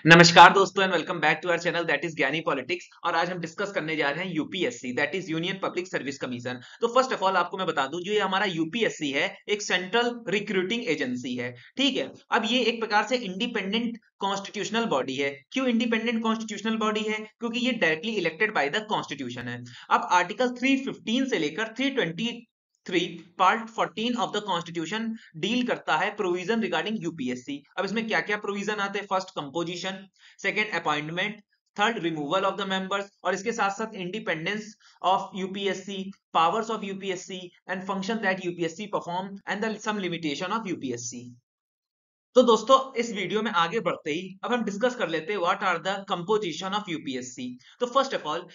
नमस्कार दोस्तों and welcome back to our channel that is Gyani politics. और आज हम डिस्कस करने जा रहे हैं UPSC that is union public service commission. तो फर्स्ट ऑफ ऑल आपको मैं बता दूं, जो ये हमारा यूपीएससी है एक सेंट्रल रिक्रूटिंग एजेंसी है। ठीक है, अब ये एक प्रकार से इंडिपेंडेंट कॉन्स्टिट्यूशनल बॉडी है। क्यों इंडिपेंडेंट कॉन्स्टिट्यूशनल बॉडी है? क्योंकि ये directly elected by the constitution है। अब आर्टिकल 315 से लेकर 323 part 14 of the constitution deal करता है प्रोविजन रिगार्डिंग यूपीएससी। अब इसमें क्या क्या प्रोविजन आते हैं? First composition, second appointment, third removal of the members, और इसके साथ साथ independence of UPSC, powers of UPSC and function that UPSC perform and some limitation of UPSC. तो दोस्तों इस वीडियो में आगे बढ़ते ही अब हम डिस्कस कर लेते हैं what are the composition of UPSC. तो फर्स्ट ऑफ ऑल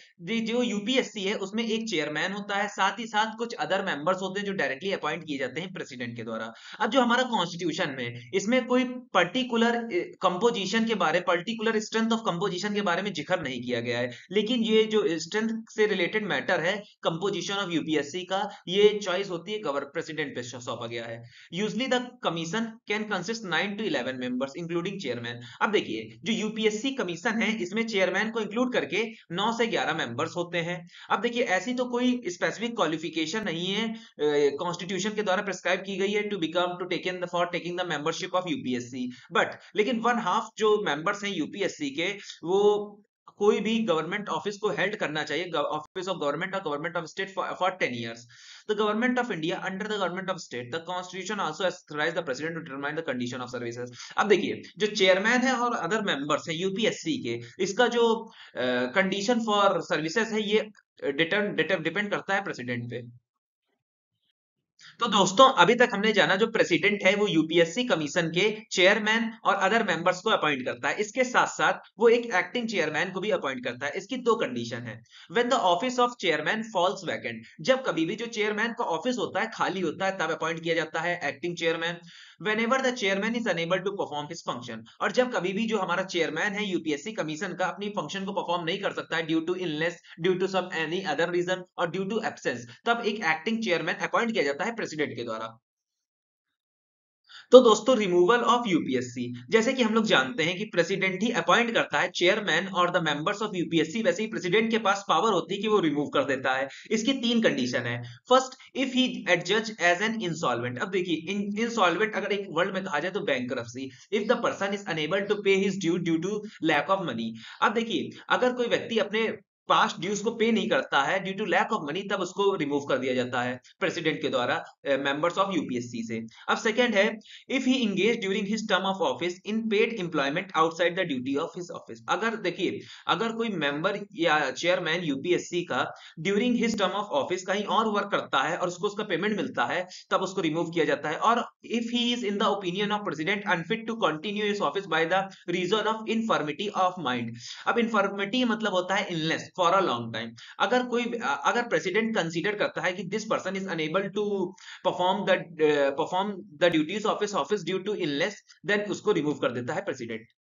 जो यूपीएससी है उसमें एक चेयरमैन होता है, साथ ही साथ कुछ अदर मेंबर्स होते हैं जो डायरेक्टली अपॉइंट किए जाते हैं प्रेसिडेंट के द्वारा। अब जो हमारा कॉन्स्टिट्यूशन में इसमें कोई पर्टिकुलर कंपोजिशन के बारे, पर्टिकुलर स्ट्रेंथ ऑफ कंपोजिशन के बारे में जिक्र नहीं किया गया है, लेकिन ये जो स्ट्रेंथ से रिलेटेड मैटर है कंपोजिशन ऑफ यूपीएससी का, ये चॉइस होती है गवर्नर प्रेसिडेंट पे सौंपा गया है। Usually the commission can consist 9 to 11 members including chairman. अब देखिए जो यूपीएससी कमीशन है इसमें चेयरमैन को इंक्लूड करके 9 से 11 मेंबर्स होते हैं। अब देखिए ऐसी तो कोई स्पेसिफिक क्वालिफिकेशन नहीं है कॉन्स्टिट्यूशन के द्वारा प्रिस्क्राइब की गई है to become to taken the for taking the membership of UPSC, but लेकिन वन हाफ जो मेंबर्स हैं यूपीएससी के, वो कोई भी गवर्नमेंट ऑफिस को हेल्ड करना चाहिए, ऑफिस ऑफ गवर्नमेंट और government of state for 10 years। The government of India under the government of state, the constitution also authorizes the president to determine the condition of services। अब देखिए जो chairman है और other members है UPSC के, इसका जो कंडीशन फॉर सर्विसेज है ये डिपेंड करता है प्रेसिडेंट पे। तो दोस्तों अभी तक हमने जाना जो प्रेसिडेंट है वो यूपीएससी कमीशन के चेयरमैन और अदर मेंबर्स को अपॉइंट करता है। इसके साथ साथ वो एक एक्टिंग चेयरमैन को भी अपॉइंट करता है। इसकी दो कंडीशन है। When the office of chairman falls vacant, जब कभी भी जो चेयरमैन का ऑफिस होता है खाली होता है तब अपॉइंट किया जाता है acting chairman. whenever the chairman is unable to perform his function, और जब कभी भी जो हमारा चेयरमैन है यूपीएससी कमीशन का अपनी फंक्शन को परफॉर्म नहीं कर सकता है due to illness, due to some any other reason और ड्यू टू एब्सेंस, तब एक एक्टिंग चेयरमैन अपॉइंट किया जाता है प्रेसिडेंट के द्वारा। तो दोस्तों रिमूवल ऑफ यूपीएससी, जैसे कि हम लोग जानते हैं कि प्रेसिडेंट ही अपॉइंट करता है चेयरमैन और द मेंबर्स ऑफ यूपीएससी, वैसे ही प्रेसिडेंट के पास पावर होती है कि वो रिमूव कर देता है। इसकी तीन कंडीशन है। फर्स्ट, इफ ही एडजज एज एन इंसॉल्वेंट। अब देखिए इंसॉल्वेंट अगर एक वर्ड में कहा जाए तो bankruptcy, if the person is unable to pay his due to lack of money. अब देखिए अगर कोई व्यक्ति अपने पास्ट ड्यूज को पे नहीं करता है due to lack of money, तब उसको रिमूव कर दिया जाता है प्रेसिडेंट के द्वारा मेंबर्स ऑफ यूपीएससी से। अब सेकंड है, if he engage during his term of office in paid employment outside the duty of his office. अगर देखिए अगर कोई मेंबर या चेयरमैन यूपीएससी का during his term of office कहीं और वर्क करता है और उसको उसका पेमेंट मिलता है, तब उसको रिमूव किया जाता है। और if he is in the opinion of president unfit to continue his office by the reason of infirmity of mind. अब इनफर्मिटी मतलब होता है illness for a long time. अगर प्रेसिडेंट कंसीडर करता है कि this person is unable to perform the duties of his office due to illness, then उसको remove कर देता है प्रेसिडेंट।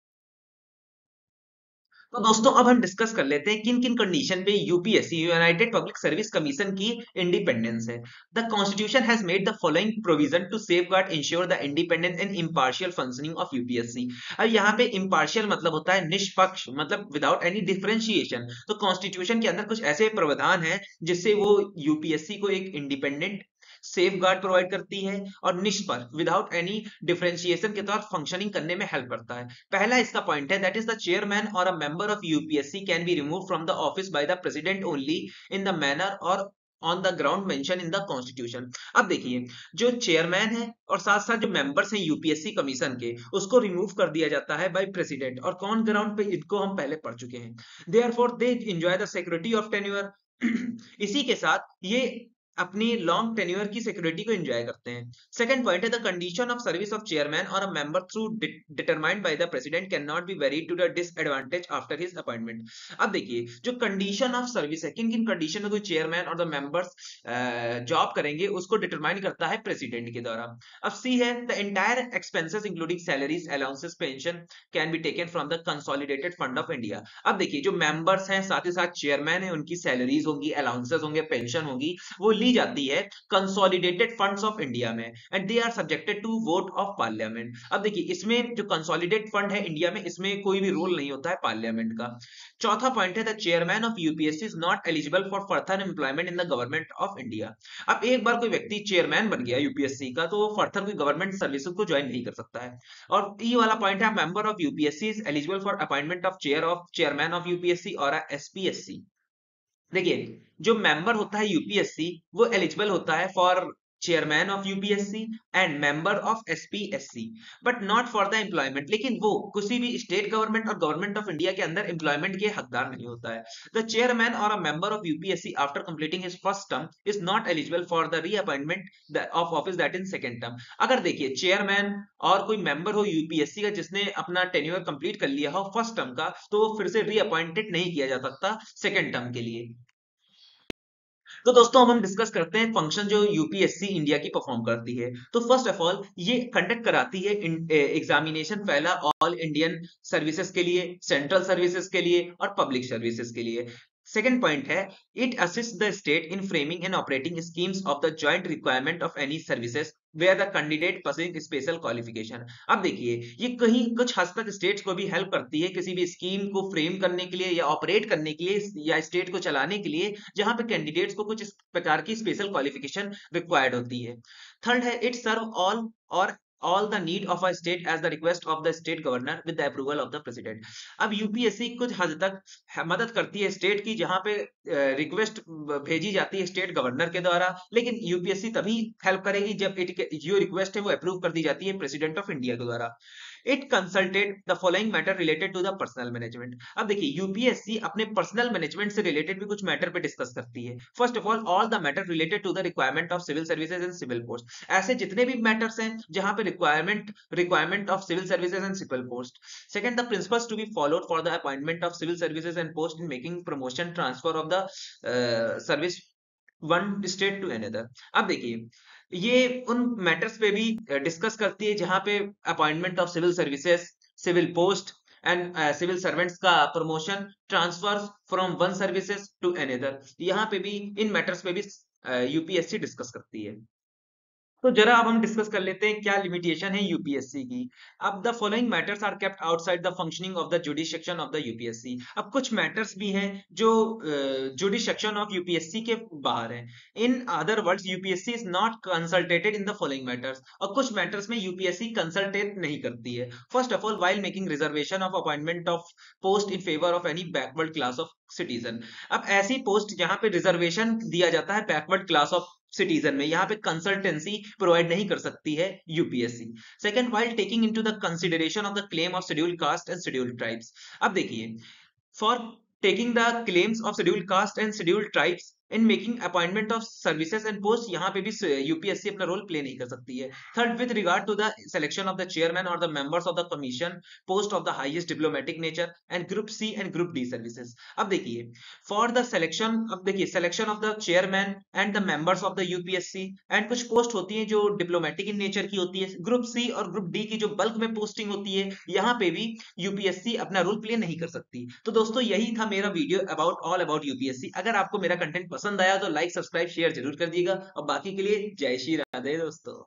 तो दोस्तों अब हम डिस्कस कर लेते हैं किन किन कंडीशन पे UPSC united public service commission की इंडिपेंडेंस है। The constitution has made the following provision to safeguard ensure the independence and impartial functioning of UPSC. अब यहाँ पे इम्पार्शियल मतलब होता है निष्पक्ष, मतलब विदाउट एनी डिफरेंशिएशन। तो कॉन्स्टिट्यूशन के अंदर कुछ ऐसे प्रावधान है जिससे वो यूपीएससी को एक इंडिपेंडेंट सेफ गार्ड प्रोवाइड करती है और निष्पक्ष विदाउट एनी डिफरेंशिएशन के तौर फंक्शनिंग करने में हेल्प करता है। पहला इसका पॉइंट है दैट इज द चेयरमैन और a member of UPSC can be remove from the office by the president only in the manner और on the ground mention in the constitution. अब देखिए जो चेयरमैन है और साथ साथ जो मेंबर्स हैं यूपीएससी कमीशन के, उसको रिमूव कर दिया जाता है बाय प्रेसिडेंट। और कौन ग्राउंड पे, इनको हम पहले पढ़ चुके हैं। Therefore they enjoy the security of tenure. इसी के साथ ये अपनी लॉन्ग टेन्योर की सिक्योरिटी को एंजॉय करते हैं। सेकंड पॉइंट है the condition of service of chairman और a member through determined by the president can not be varied to the disadvantage after his appointment. अब देखिए जो कंडीशन ऑफ सर्विस है, किन किन कंडीशन में कोई चेयरमैन और द मेंबर्स जॉब करेंगे उसको डिटरमाइन करता है प्रेसिडेंट के द्वारा। अब सी है the entire expenses including salaries, allowances, pension can be taken from the consolidated fund of India. अब देखिए जो मेंबर्स हैं साथ ही साथ चेयरमैन है, उनकी सैलरीज होंगी, अलाउंसेस होंगे, पेंशन होगी, वो ली जाती है कंसोलिडेटेड फंड्स ऑफ इंडिया में, and they are subjected to vote of parliament. अब देखिए इसमें जो कंसोलिडेटेड फंड है इंडिया में, इसमें कोई भी रोल नहीं होता है पार्लियामेंट का। चौथा पॉइंट है the chairman of UPSC is not eligible for further employment in the government of India. अब एक बार कोई व्यक्ति चेयरमैन बन गया यूपीएससी का, तो वो फर्दर कोई गवर्नमेंट सर्विसेज को ज्वाइन नहीं कर सकता है। और ई वाला पॉइंट है member of UPSC is eligible for appointment of chairman of UPSC और एसपीएससी। देखिए जो मेंबर होता है यूपीएससी वो एलिजिबल होता है for chairman of UPSC and member of SPSC, but not for the employment. लेकिन वो किसी भी स्टेट गवर्नमेंट और गवर्नमेंट ऑफ इंडिया के अंदर एम्प्लॉयमेंट के हकदार नहीं होता है। द चेयरमैन और a member of UPSC after completing his first term is not eligible for the reappointment of office that in second term. अगर देखिए चेयरमैन और कोई मेंबर हो यूपीएससी का जिसने अपना टेन्योर कंप्लीट कर लिया हो फर्स्ट टर्म का, तो वो फिर से रीअपॉइंटेड नहीं किया जा सकता सेकंड टर्म के लिए। तो दोस्तों अब हम डिस्कस करते हैं फंक्शन जो यूपीएससी इंडिया की परफॉर्म करती है। तो फर्स्ट ऑफ ऑल ये कंडक्ट कराती है एग्जामिनेशन पहला ऑल इंडियन सर्विसेज के लिए, सेंट्रल सर्विसेज के लिए और पब्लिक सर्विसेज के लिए। सेकेंड पॉइंट है it assist the state in framing and operating schemes of the joint requirement of any services where the candidate pursuing special qualification. अब देखिए ये कहीं कुछ हद तक स्टेट्स को भी हेल्प करती है किसी भी स्कीम को फ्रेम करने के लिए या ऑपरेट करने के लिए या स्टेट को चलाने के लिए जहां पे कैंडिडेट्स को कुछ इस प्रकार की स्पेशल क्वालिफिकेशन रिक्वायर्ड होती है। थर्ड है it serve all the need of a state as the request of the state governor with the approval of the president। अब यूपीएससी कुछ हद तक मदद करती है स्टेट की जहां पे रिक्वेस्ट भेजी जाती है स्टेट गवर्नर के द्वारा, लेकिन यूपीएससी तभी हेल्प करेगी जब जो रिक्वेस्ट है वो अप्रूव कर दी जाती है प्रेसिडेंट ऑफ इंडिया के द्वारा। It consulted the following matter related to the personal management. अब देखिए यूपीएससी अपने पर्सनल मैनेजमेंट से रिलेटेड भी कुछ मैटर पे डिस्कस करती है। First of all the matter related to the requirement of civil services and civil post. ऐसे जितने भी मैटर्स हैं जहां पे requirement of civil services and civil post. Second the principles to be followed for the appointment of civil services and post in making promotion transfer of the service one state to another. अब देखिए ये उन matters पे भी discuss करती है जहां पे appointment of civil services, civil post and civil servants का promotion, transfer from one services to another, यहाँ पे भी इन मैटर्स पे भी यूपीएससी डिस्कस करती है। तो जरा अब हम डिस्कस कर लेते हैं क्या लिमिटेशन है यूपीएससी की। अब the following matters are kept outside the functioning of the judicial of the UPSC. अब कुछ मैटर्स भी हैं जो जुडिशियल ऑफ यूपीएससी के बाहर हैं। In other words UPSC is not consultated in the following matters. और कुछ मैटर्स में यूपीएससी कंसल्टेट नहीं करती है। First of all while making reservation of appointment of post in favour of any backward class of citizen. अब ऐसी post जहां पे रिजर्वेशन दिया जाता है बैकवर्ड क्लास ऑफ सिटीजन में, यहाँ पे कंसल्टेंसी प्रोवाइड नहीं कर सकती है UPSC. Second while taking into the consideration of the claim of scheduled caste and scheduled tribes. अब देखिए for taking the claims of scheduled caste and scheduled tribes in making appointment of services and post, यहाँ पे भी UPSC अपना role play नहीं कर सकती है। Third with regard to the selection of the chairman और the members of the commission post of the highest diplomatic nature and group C and group D services. अब देखिए फॉर द सिलेक्शन, अब देखिए selection of the chairman and the members of the UPSC and कुछ post होती है जो diplomatic in nature की होती है, ग्रुप सी और ग्रुप डी की जो बल्क में पोस्टिंग होती है, यहाँ पे भी यूपीएससी अपना रोल प्ले नहीं कर सकती। तो दोस्तों यही था मेरा वीडियो ऑल अबाउट यूपीएससी। अगर आपको मेरा कंटेंट पसंद आया तो लाइक सब्सक्राइब शेयर जरूर कर दिएगा, और बाकी के लिए जय श्री राधे दोस्तों।